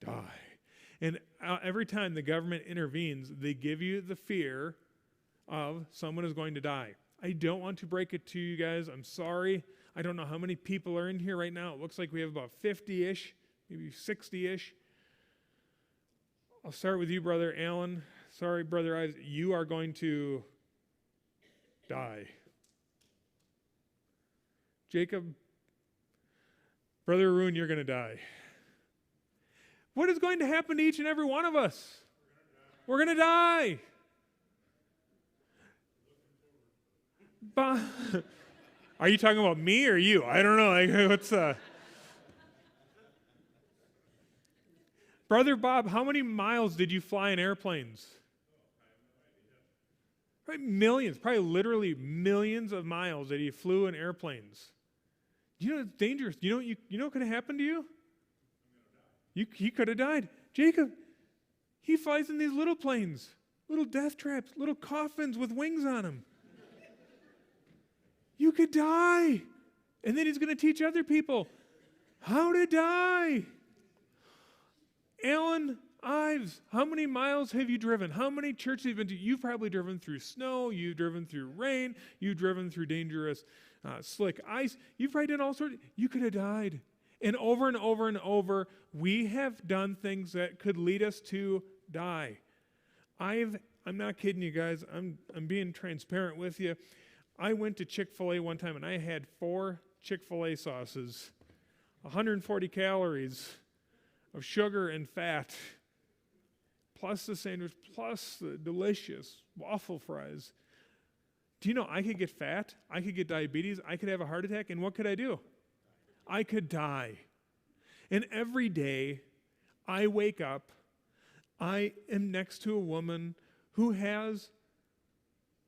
die. And every time the government intervenes, they give you the fear of someone is going to die. I don't want to break it to you guys. I'm sorry. I don't know how many people are in here right now. It looks like we have about 50-ish, maybe 60-ish. I'll start with you, Brother Allen. Sorry, Brother Ives. You are going to die. Jacob, Brother Arun, you're going to die. What is going to happen to each and every one of us? We're going to die. Are you talking about me or you? I don't know. What's Brother Bob, how many miles did you fly in airplanes? Probably millions, probably literally millions of miles that you flew in airplanes. You know it's dangerous. You know what could have happened to you? He could have died. Jacob, he flies in these little planes, little death traps, little coffins with wings on them. You could die. And then he's going to teach other people how to die. Alan Ives, how many miles have you driven? How many churches have you been to? You've probably driven through snow. You've driven through rain. You've driven through dangerous, slick ice. You've probably done all sorts. You could have died. And over and over and over, we have done things that could lead us to die. I'm not kidding you guys. I'm being transparent with you. I went to Chick-fil-A one time and I had 4 Chick-fil-A sauces, 140 calories of sugar and fat, plus the sandwich, plus the delicious waffle fries. Do you know I could get fat? I could get diabetes. I could have a heart attack. And what could I do? I could die. And every day I wake up, I am next to a woman who has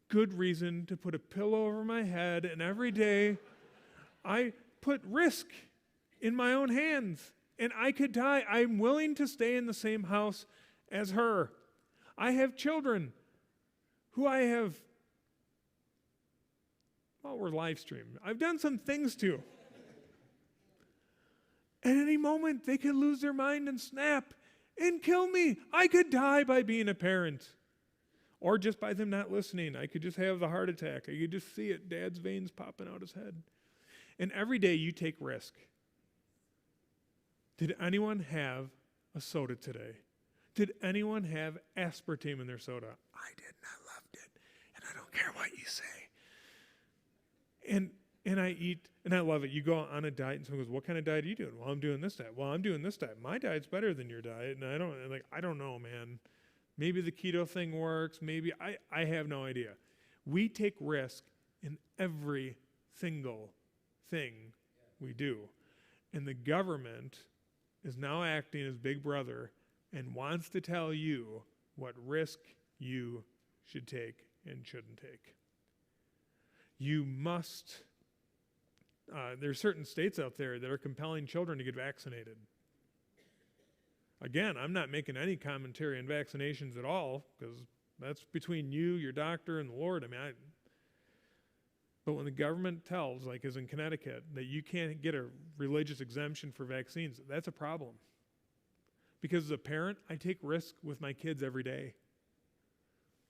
good reason to put a pillow over my head, and every day I put risk in my own hands, and I could die. I'm willing to stay in the same house as her. I have children who we're live streaming. I've done some things to. At any moment, they could lose their mind and snap and kill me. I could die by being a parent. Or just by them not listening. I could just have the heart attack. I could just see it, Dad's veins popping out his head. And every day you take risk. Did anyone have a soda today? Did anyone have aspartame in their soda? I did, and I loved it. And I don't care what you say. And I eat, and I love it. You go on a diet, and someone goes, what kind of diet are you doing? Well, I'm doing this diet. Well, I'm doing this diet. My diet's better than your diet. And I don't know, man. Maybe the keto thing works. Maybe, I have no idea. We take risk in every single thing we do. And the government is now acting as big brother and wants to tell you what risk you should take and shouldn't take. You must, there are certain states out there that are compelling children to get vaccinated. Again, I'm not making any commentary on vaccinations at all, because that's between you, your doctor, and the Lord. But when the government tells, like as in Connecticut, that you can't get a religious exemption for vaccines, that's a problem. Because as a parent, I take risks with my kids every day.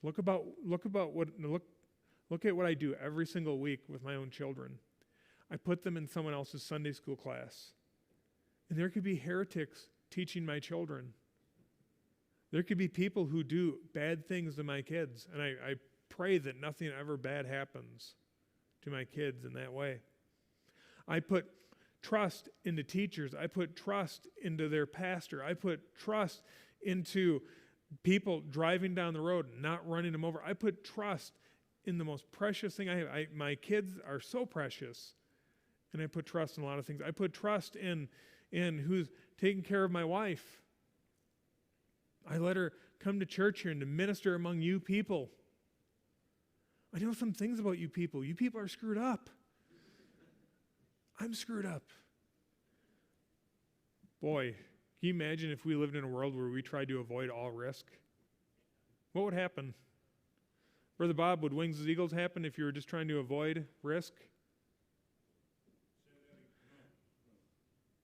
Look at what I do every single week with my own children. I put them in someone else's Sunday school class. And there could be heretics teaching my children. There could be people who do bad things to my kids, and I pray that nothing ever bad happens to my kids in that way. I put trust into teachers. I put trust into their pastor. I put trust into people driving down the road and not running them over. I put trust in the most precious thing I have. My kids are so precious, and I put trust in a lot of things. I put trust in who's taking care of my wife. I let her come to church here and to minister among you people. I know some things about you people. You people are screwed up. I'm screwed up. Boy, can you imagine if we lived in a world where we tried to avoid all risk? What would happen? Brother Bob, would wings as eagles happen if you were just trying to avoid risk?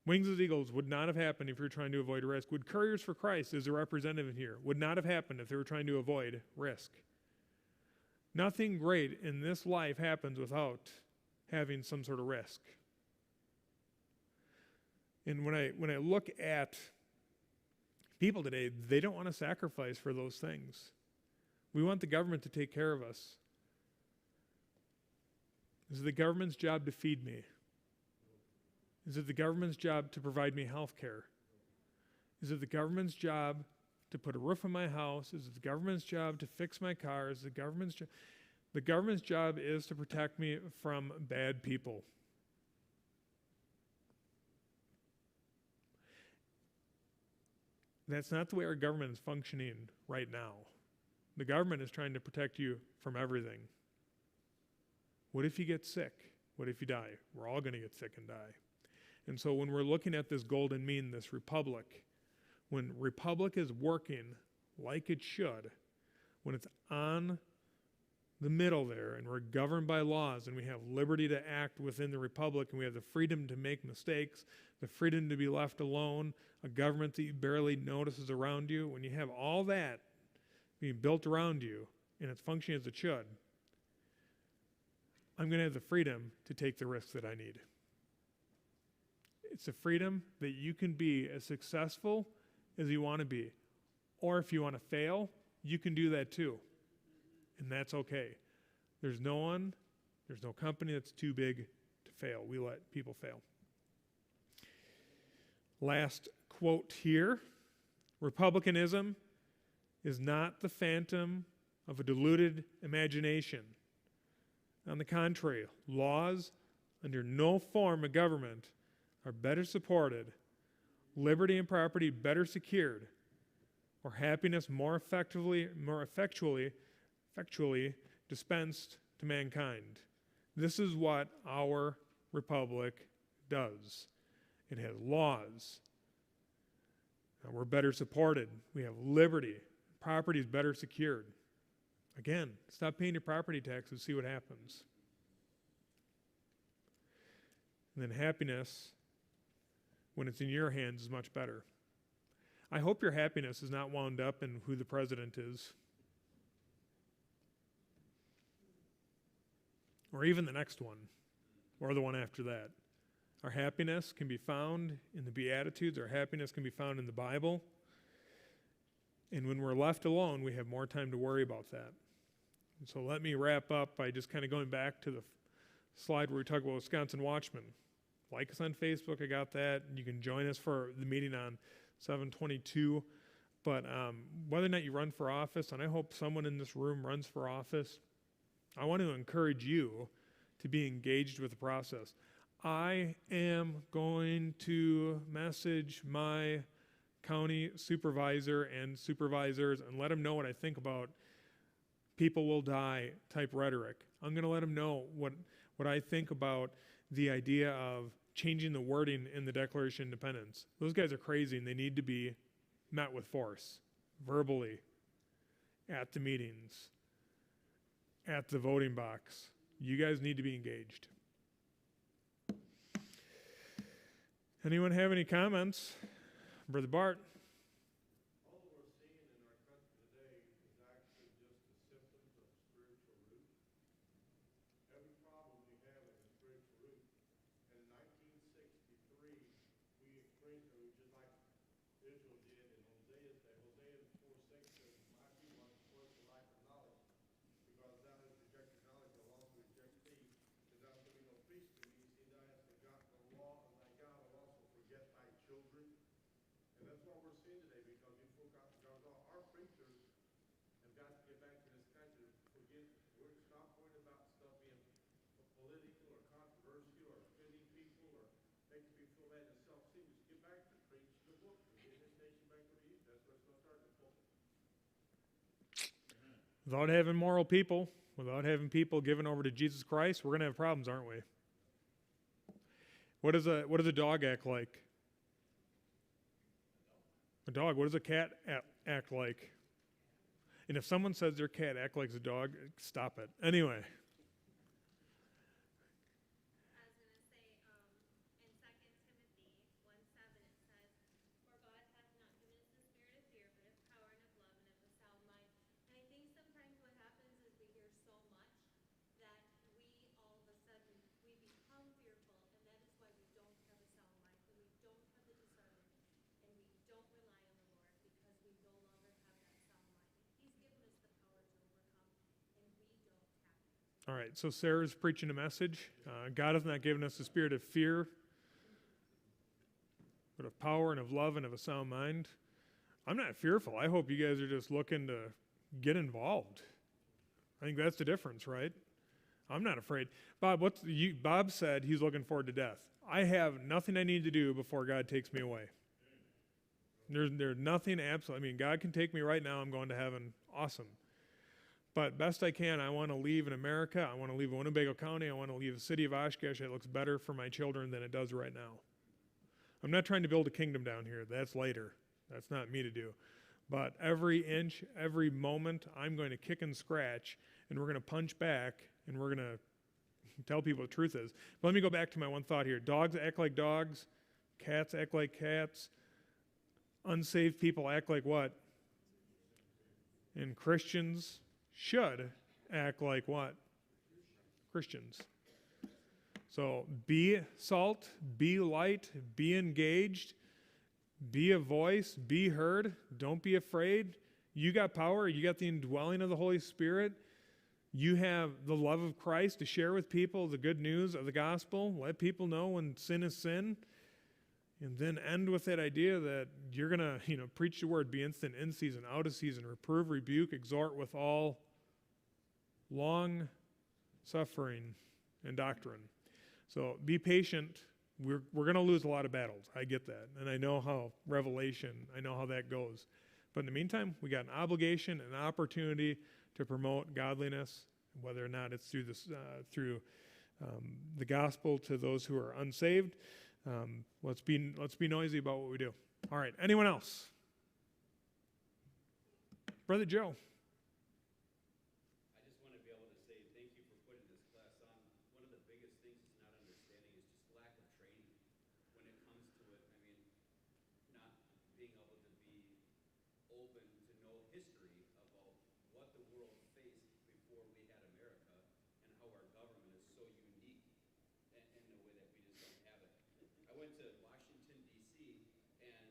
Wings as eagles would not have happened if you were trying to avoid risk. Would Couriers for Christ, as a representative here, would not have happened if they were trying to avoid risk. Nothing great in this life happens without having some sort of risk. And when I look at people today, they don't want to sacrifice for those things. We want the government to take care of us. Is it the government's job to feed me? Is it the government's job to provide me health care? Is it the government's job to put a roof on my house? Is it the government's job to fix my car? Is it the government's job? The government's job is to protect me from bad people. That's not the way our government is functioning right now. The government is trying to protect you from everything. What if you get sick? What if you die? We're all going to get sick and die. And so when we're looking at this golden mean, this republic, when republic is working like it should, when it's on the middle there and we're governed by laws and we have liberty to act within the republic and we have the freedom to make mistakes, the freedom to be left alone, a government that you barely notices around you, when you have all that being built around you and it's functioning as it should, I'm going to have the freedom to take the risks that I need. It's a freedom that you can be as successful as you want to be. Or if you want to fail, you can do that too. And that's okay. There's no company that's too big to fail. We let people fail. Last quote here. Republicanism is not the phantom of a deluded imagination. On the contrary, laws under no form of government are better supported, liberty and property better secured, or happiness more effectually dispensed to mankind. This is what our republic does. It has laws. And we're better supported. We have liberty. Property is better secured. Again, stop paying your property taxes, see what happens. And then happiness when it's in your hands is much better. I hope your happiness is not wound up in who the president is, or even the next one, or the one after that. Our happiness can be found in the Beatitudes. Our happiness can be found in the Bible. And when we're left alone, we have more time to worry about that. And so let me wrap up by just kind of going back to the slide where we talk about Wisconsin Watchmen. Like us on Facebook, I got that. You can join us for the meeting on 7/22. But whether or not you run for office, and I hope someone in this room runs for office, I want to encourage you to be engaged with the process. I am going to message my county supervisor and supervisors and let them know what I think about people will die type rhetoric. I'm going to let them know what I think about the idea of changing the wording in the Declaration of Independence. Those guys are crazy and they need to be met with force, verbally, at the meetings, at the voting box. You guys need to be engaged. Anyone have any comments? Brother Bart? All we're seeing in our country today is actually just a symptom of spiritual root. Every problem we have is a spiritual root. And in 1963, we experienced it just like Israel did in Hosea's day. Hosea 4:6 says, "My people are destroyed for lack of knowledge, because thou hast rejected knowledge, thou also reject thee, and thou shalt be no priest to me. See, thou hast forgotten the law, and thy God will also forget thy children." And that's what we're seeing today, because we forgot our preachers have got to get back to this country. Stop worrying about stuff being political or controversial or offending people or making people feel bad and self-serious. Get back to preach the book and get this nation back where it is. That's what's going to start the pulpit. Without having moral people, without having people given over to Jesus Christ, we're going to have problems, aren't we? What does a dog act like? A dog. What does a cat act like? And if someone says their cat acts like a dog, stop it. Anyway. All right, so Sarah's preaching a message. God has not given us the spirit of fear, but of power and of love and of a sound mind. I'm not fearful. I hope you guys are just looking to get involved. I think that's the difference, right? I'm not afraid. Bob said he's looking forward to death. I have nothing I need to do before God takes me away. There's nothing absolute. I mean, God can take me right now. I'm going to heaven. Awesome. But best I can, I want to leave in America. I want to leave Winnebago County. I want to leave the city of Oshkosh. It looks better for my children than it does right now. I'm not trying to build a kingdom down here. That's later. That's not me to do. But every inch, every moment, I'm going to kick and scratch, and we're going to punch back, and we're going to tell people what the truth is. But let me go back to my one thought here. Dogs act like dogs. Cats act like cats. Unsaved people act like what? And Christians should act like what? Christians. So be salt, be light, be engaged, be a voice, be heard. Don't be afraid. You got power. You got the indwelling of the Holy Spirit. You have the love of Christ to share with people the good news of the gospel. Let people know when sin is sin. And then end with that idea that you're going to, preach the word, be instant, in season, out of season, reprove, rebuke, exhort with all long suffering and doctrine. So be patient. We're going to lose a lot of battles. I get that. And I know how I know how that goes. But in the meantime, we got an obligation, an opportunity to promote godliness, whether or not it's through the gospel to those who are unsaved. Let's be noisy about what we do. All right. Anyone else? Brother Joe. I just want to be able to say thank you for putting this class on. One of the biggest things is not understanding is just lack of training when it comes to it. I mean, open to know history about what the world faced before we had America and how our government is so unique in the way that we just don't have it. I went to Washington, D.C., and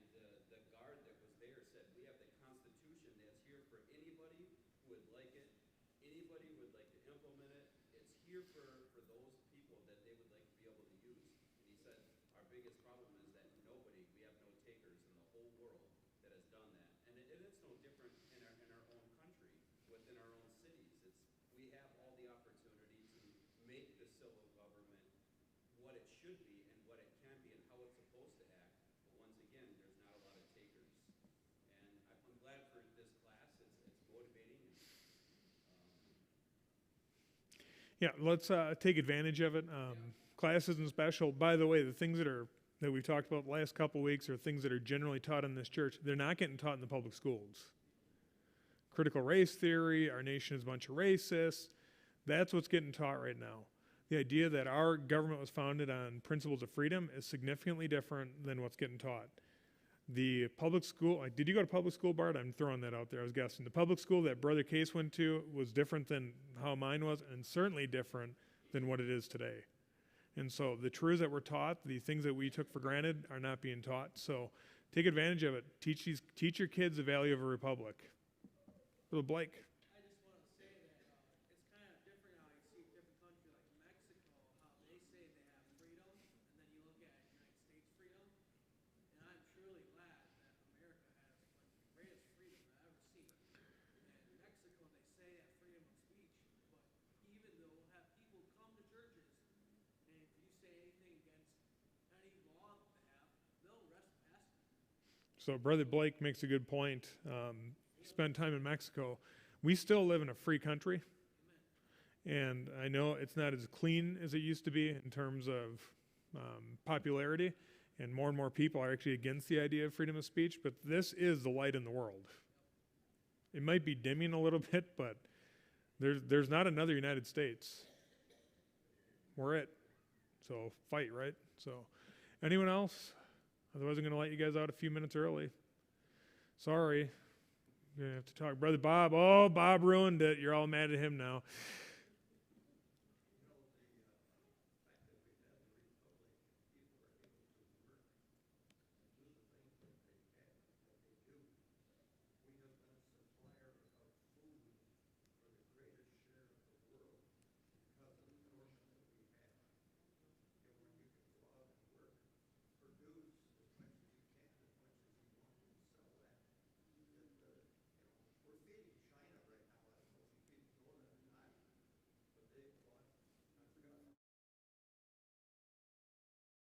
the guard that was there said, we have the Constitution that's here for anybody who would like it, anybody who would like to implement it. It's here for those people that they would like to be able to use. And he said, our biggest problem is that we have no takers in the whole world that has done that. And it's no different in our own country, within our own cities. We have all the opportunity to make the civil government what it should be and what it can be and how it's supposed to act. But once again, there's not a lot of takers. And I'm glad for this class. It's motivating. Yeah, let's take advantage of it. Class isn't special. By the way, the things that we've talked about the last couple of weeks are things that are generally taught in this church. They're not getting taught in the public schools. Critical race theory, our nation is a bunch of racists. That's what's getting taught right now. The idea that our government was founded on principles of freedom is significantly different than what's getting taught. The public school, did you go to public school, Bart? I'm throwing that out there, I was guessing. The public school that Brother Case went to was different than how mine was, and certainly different than what it is today. And so the truths that were taught, the things that we took for granted, are not being taught. So take advantage of it. Teach your kids the value of a republic. Little Blake. I just want to say that it's kind of different how you see a different country like Mexico, how they say they have freedom, and then you look at United States freedom. And I'm truly glad that America has like the greatest freedom I've ever seen. In Mexico, they say they have freedom of speech, but even though we'll have people come to churches, and if you say anything against any law that they have, they'll arrest the pastor. So Brother Blake makes a good point. Spend time in Mexico. We still live in a free country. And I know it's not as clean as it used to be in terms of popularity. And more people are actually against the idea of freedom of speech. But this is the light in the world. It might be dimming a little bit, but there's not another United States. We're it. So fight, right? So anyone else? Otherwise, I'm going to let you guys out a few minutes early. Sorry. You're going to have to talk. Brother Bob. Oh, Bob ruined it. You're all mad at him now.